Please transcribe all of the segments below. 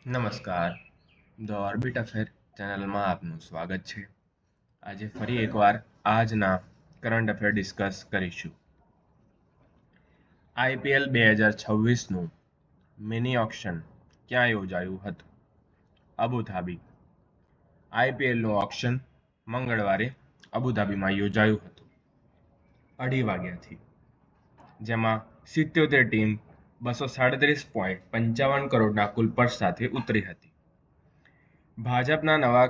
નમસ્કાર. The orbit affair ચેનલમાં આપનું સ્વાગત છે. આજે ફરી એકવાર આજના કરંટ અફેર ડિસ્કસ કરીશું. આઈપીએલ 2026નું મિની ઓક્શન ક્યાં યોજાયું હતું? અબુધાબી. આઈપીએલનું ઓક્શન મંગળવારે અબુધાબીમાં યોજાયું હતું 2:30 વાગ્યાથી, જેમાં 77 ટીમ 237.55 કરોડના કુલ પર્સ સાથે ઉતરી હતી. ભાજપના નવા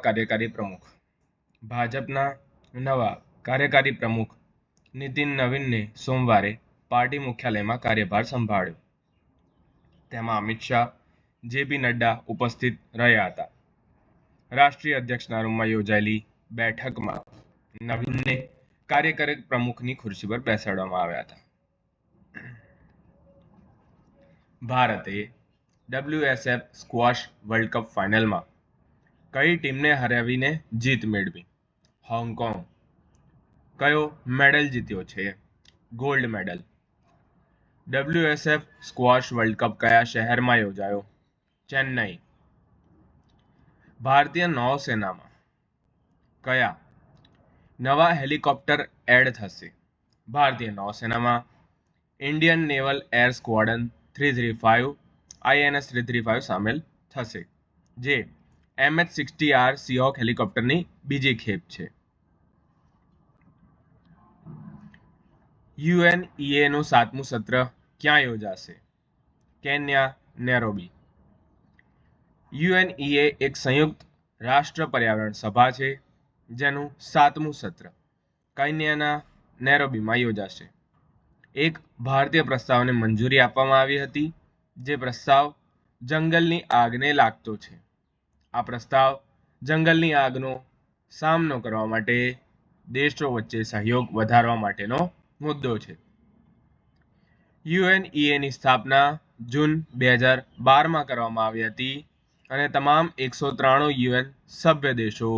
કાર્યકારી પ્રમુખ નીતિન નવીનને સોમવારે પાર્ટી મુખ્યાલયમાં કાર્યભાર સંભાળ્યો. તેમાં અમિત શાહ, જેપી નડ્ડા ઉપસ્થિત રહ્યા હતા. રાષ્ટ્રીય અધ્યક્ષના રૂમમાં યોજાયેલી બેઠકમાં નવીનને કાર્યકારી પ્રમુખની ખુરશી પર બેસાડવામાં આવ્યા હતા. ભારતે WSF સ્ક્વોશ વર્લ્ડ કપ ફાઇનલમાં કઈ ટીમને હરાવીને જીત મેળવી? હોંગકોંગ. કયો મેડલ જીત્યો છે? Gold medal. WSF squash world cup કયા શહેરમાં યોજાયો? ચેન્નઈ. ભારતીય નૌસેનામાં કયા નવા હેલિકોપ્ટર એડ થશે? ભારતીય નૌસેનામાં Indian naval air squadron 335 INS 335 સામેલ થશે, જે MH-60R સીહોક હેલિકોપ્ટરની બીજી ખેપ છે. UNEAનું 7મું સત્ર ક્યાં યોજાશે? Kenya, Nairobi. UNEA એક સંયુક્ત રાષ્ટ્ર પર્યાવરણ સભા છે, જેનું 7મું સત્ર કેન્યાના નેરોબીમાં યોજાશે. એક ભારતીય પ્રસ્તાવને મંજૂરી આપવામાં આવી હતી, જે પ્રસ્તાવ જંગલની આગને લાગતો છે. આ પ્રસ્તાવ જંગલની આગનો સામનો કરવા માટે દેશો વચ્ચે સહયોગ વધારવા માટેનો મુદ્દો છે. UNEAની સ્થાપના જૂન 2012માં કરવામાં આવી હતી અને તમામ 193 UN સભ્ય દેશો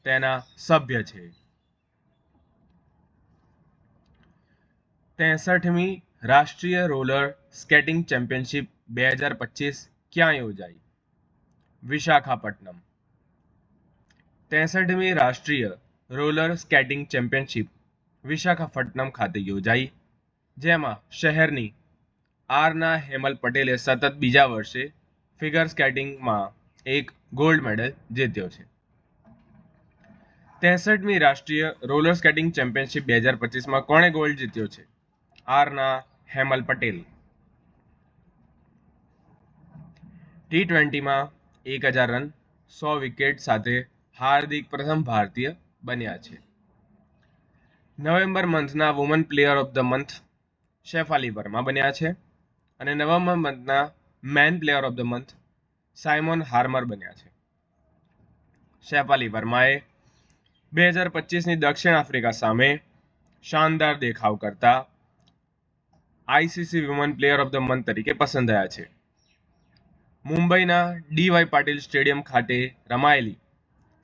તેના સભ્ય છે. 63મી રાષ્ટ્રીય રોલર સ્કેટિંગ ચેમ્પિયનશિપ 2025 ક્યાં યોજાઈ? વિશાખાપટ્ટનમ. 63મી રાષ્ટ્રીય રોલર સ્કેટિંગ ચેમ્પિયનશિપ વિશાખાપટ્ટનમ ખાતે યોજાઈ, જેમાં શહેરની આરના હેમલ પટેલે સતત બીજા વર્ષે ફિગર સ્કેટિંગમાં એક ગોલ્ડ મેડલ જીત્યો છે. 63મી રાષ્ટ્રીય રોલર સ્કેટિંગ ચેમ્પિયનશિપ 2025માં કોણે ગોલ્ડ જીત્યો છે? આરના હેમલ પટેલ. T20માં 1000 રન 100 વિકેટ સાથે હાર્દિક પ્રથમ ભારતીય બન્યા છે. નવેમ્બર મંથના woman player of the month Shafali Verma બન્યા છે અને નવેમ્બર મંથના man player of the month Simon Harmer બન્યા છે. શેફાલી વર્માએ 2025ની દક્ષિણ આફ્રિકા સામે શાનદાર દેખાવ કરતા ICC woman player of the month તરીકે પસંદ થયા છે. મુંબઈના DY પાટીલ સ્ટેડિયમ ખાતે રમાયેલી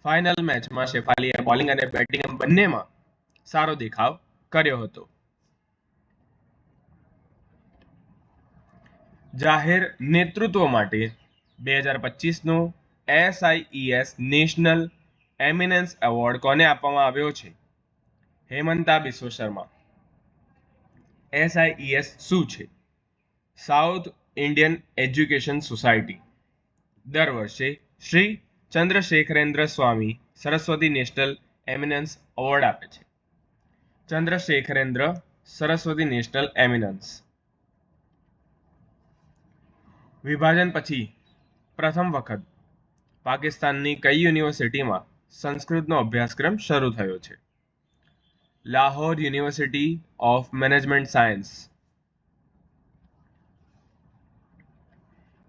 ફાઇનલ મેચમાં શેફાલીએ બોલિંગ અને બેટિંગ બંનેમાં સારો દેખાવ કર્યો હતો. જાહેર નેતૃત્વ માટે 2025નો SIES નેશનલ એમિનન્સ એવોર્ડ કોને આપવામાં આવ્યો છે? હેમંતા બિસ્વ શર્મા. SIES શું છે? સાઉથ ઇન્ડિયન એજ્યુકેશન સોસાયટી દર વર્ષે શ્રી ચંદ્રશેખરેન્દ્ર સ્વામી સરસ્વતી નેશનલ એમિનન્સ એવોર્ડ આપે છે. ચંદ્રશેખરેન્દ્ર સરસ્વતી નેશનલ એમિનન્સ. વિભાજન પછી પ્રથમ વખત પાકિસ્તાનની કઈ યુનિવર્સિટીમાં સંસ્કૃતનો અભ્યાસક્રમ શરૂ થયો છે? Lahore university of management science.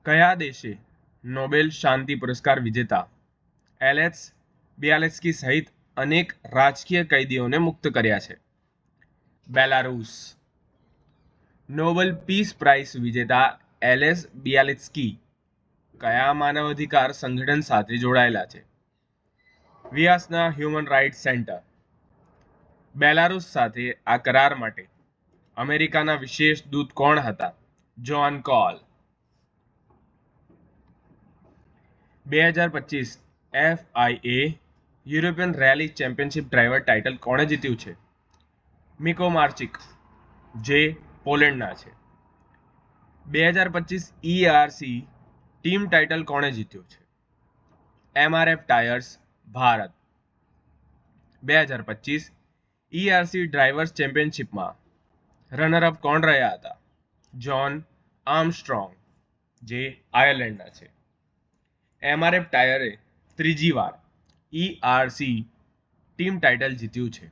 કયા દેશે નોબેલ શાંતિ પુરસ્કાર વિજેતા એલેક્સ બિયાલેસ્કી સહિત અનેક રાજકીય કેદીઓને મુક્ત કર્યા છે? બેલારુસ. નોબેલ પીસ પ્રાઇઝ વિજેતા એલેક્સ બિયાલેસ્કી કયા માનવ અધિકાર સંગઠન સાથે જોડાયેલા છે? વિયાસના હ્યુમન રાઇટ્સ સેન્ટર. બેલારુસ સાથે આ કરાર માટે અમેરિકાના વિશેષ દૂત કોણ હતા? John call. 2025 FIA European rally championship driver title કોણે જીત્યું છે? મિકો માર્ચિક, જે પોલેન્ડના છે. 2025 ERC ટીમ ટાઇટલ કોણે જીત્યું છે? MRF tyres, Bharat. 2025 ERC drivers ચેમ્પિયનશિપમાં રનરઅપ કોણ રહ્યા હતા? જ્હોન આર્મસ્ટ્રોંગ, જે આયર્લેન્ડના છે. MRF ટાયરે ત્રીજી વાર ERC ટીમ ટાઇટલ જીત્યું છે.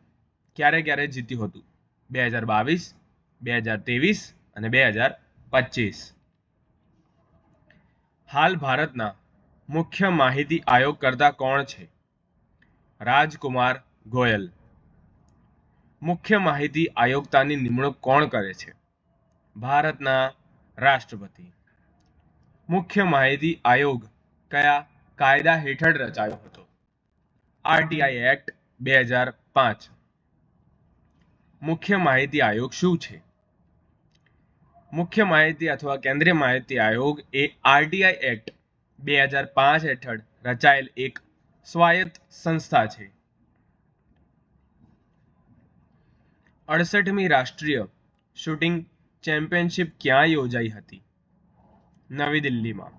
ક્યારે જીત્યું હતું? 2022, 2023 અને 2025. હાલ ભારતના મુખ્ય માહિતી આયોગકર્તા કોણ છે? રાજકુમાર ગોયલ. મુખ્ય માહિતી આયોક્તાની નિમણૂક કોણ કરે છે? ભારતના રાષ્ટ્રપતિ. મુખ્ય માહિતી આયોગ કયા કાયદા હેઠળ રચાયો હતો? RTI act 2005. મુખ્ય માહિતી આયોગ શું છે? મુખ્ય માહિતી અથવા કેન્દ્રીય માહિતી આયોગ એ RTI એક્ટ 2005 હેઠળ રચાયેલ એક સ્વાયત્ત સંસ્થા છે. 68મી રાષ્ટ્રીય શૂટિંગ ચેમ્પિયનશિપ ક્યાં યોજાઈ હતી? નવી દિલ્હીમાં.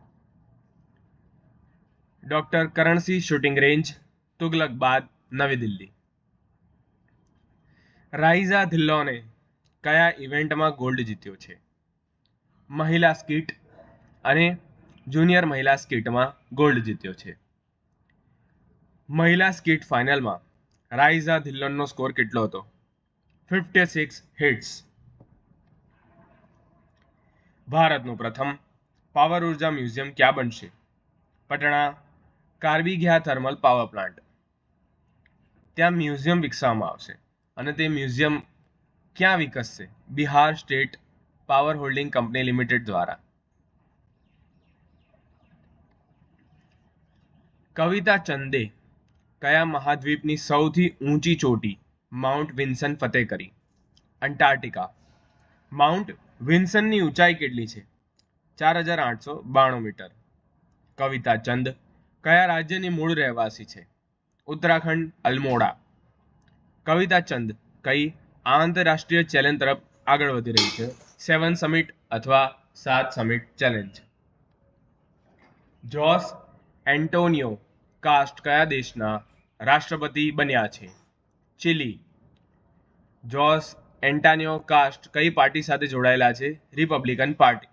ડોક્ટર કરણસિંહ શૂટિંગ રેન્જ, તુગલકબાદ, નવી દિલ્હી. રાઇઝા ધિલ્લોને કયા ઇવેન્ટમાં ગોલ્ડ જીત્યો છે? મહિલા સ્કીટ અને જુનિયર મહિલા સ્કીટમાં ગોલ્ડ જીત્યો છે. મહિલા સ્કીટ ફાઇનલમાં રાઇઝા ધિલ્લોનનો સ્કોર કેટલો હતો? 56 હિટ્સ. ભારતનું પ્રથમ પાવર ઉર્જા મ્યુઝિયમ ક્યાં બનશે? Patna Karbigahiya thermal power plant. ત્યાં મ્યુઝિયમ વિકસાવવામાં આવશે અને તે મ્યુઝિયમ ક્યાં વિકસશે? Bihar state power holding company limited દ્વારા. કવિતા ચંદે કયા મહાદ્વીપની સૌથી ઊંચી ચોટી માઉન્ટ વિન્સન ફતેહ કરી? અંટાર્કટિકા. માઉન્ટ વિન્સનની ઊંચાઈ કેટલી છે? 4892 મીટર. કવિતા ચંદ કયા રાજ્યની મૂળ રહેવાસી છે? ઉત્તરાખંડ, અલ્મોડા. કવિતા ચંદ કઈ આંતરરાષ્ટ્રીય ચેલેન્જ તરફ આગળ વધી રહી છે? 7 સમિટ અથવા 7 summit challenge. Jose Antonio Kast કયા દેશના રાષ્ટ્રપતિ બન્યા છે? ચિલી. જોસ એન્ટાનિયો કાસ્ટ કઈ પાર્ટી સાથે જોડાયેલા છે? Republican party.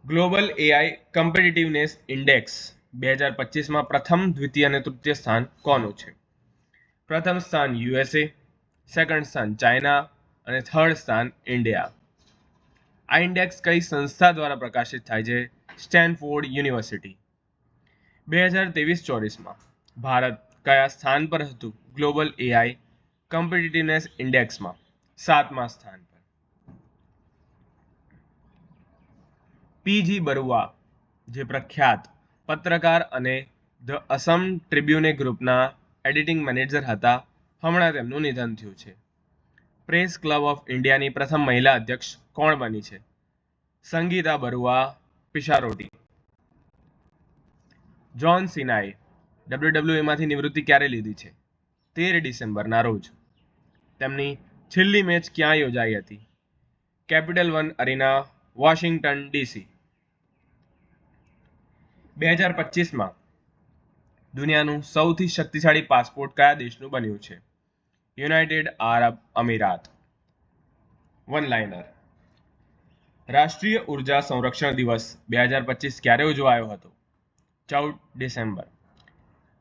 Global AI competitiveness index 2025માં પ્રથમ, દ્વિતીય અને તૃતીય સ્થાન કોનું છે? પ્રથમ સ્થાન USA, સેકન્ડ સ્થાન ચાઇના અને થર્ડ સ્થાન ઇન્ડિયા. આ ઇન્ડેક્સ કઈ સંસ્થા દ્વારા પ્રકાશિત થાય છે? Stanford university. 2023-24માં ભારત કયા સ્થાન પર હતું ગ્લોબલ AI કમ્પિટિટિવનેસ ઇન્ડેક્સમાં? 7મા સ્થાન પર. PG બરુઆ, જે પ્રખ્યાત પત્રકાર અને ધ અસમ ટ્રિબ્યુને ગ્રુપના એડિટિંગ મેનેજર હતા, હમણાં તેમનું નિધન થયું છે. પ્રેસ ક્લબ ઓફ ઇન્ડિયાની પ્રથમ મહિલા અધ્યક્ષ કોણ બની છે? સંગીતા બરુઆ પિશારોટી. જ્હોન સિનાએ WWEમાંથી નિવૃત્તિ ક્યારે લીધી છે? 13 ડિસેમ્બરના રોજ. તેમની છેલ્લી મેચ ક્યાં યોજાઈ હતી? Capital one arena, Washington DC. 2025માં દુનિયાનું સૌથી શક્તિશાળી પાસપોર્ટ કયા દેશનું બન્યું છે? United Arab Emirates. One liner. રાષ્ટ્રીય ઉર્જા સંરક્ષણ દિવસ 2025 ક્યારે ઉજવાયો હતો? 14 ડિસેમ્બર.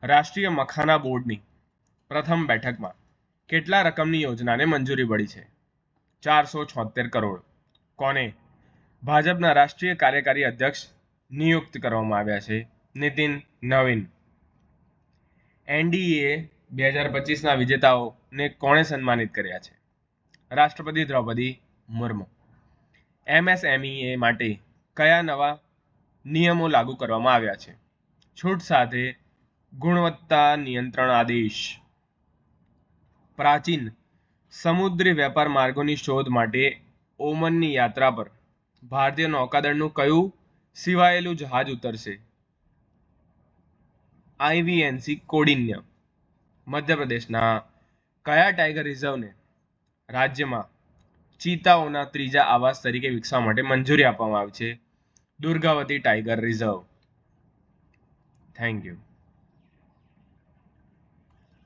રાષ્ટ્રીય મખાના બોર્ડની પ્રથમ બેઠકમાં કેટલા રકમની યોજનાને મંજૂરી મળી છે? 476 કરોડ. કોને ભાજપના રાષ્ટ્રીય કાર્યકારી અધ્યક્ષ નિયુક્ત કરવામાં આવ્યા છે? નીતિન નવીન. NDA 2025ના વિજેતાઓને કોણે સન્માનિત કર્યા છે? રાષ્ટ્રપતિ દ્રૌપદી મુર્મુ. MSME માટે કયા નવા નિયમો લાગુ કરવામાં આવ્યા છે? છૂટ સાથે ગુણવત્તા નિયંત્રણ આદેશ. પ્રાચીન સમુદ્રી વેપાર માર્ગોની શોધ માટે ઓમનની યાત્રા પર ભારતીય નૌકાદળનું કયું સિવાયેલું જહાજ ઉતરશે? આઈવીએનસી કૌંડિન્ય મધ્યપ્રદેશના કયા ટાઈગર રિઝર્વને રાજ્યમાં ચીતાઓના ત્રીજા આવાસ તરીકે વિકસાવવા માટે મંજૂરી આપવામાં આવી છે? Durgavati tiger reserve. Thank you.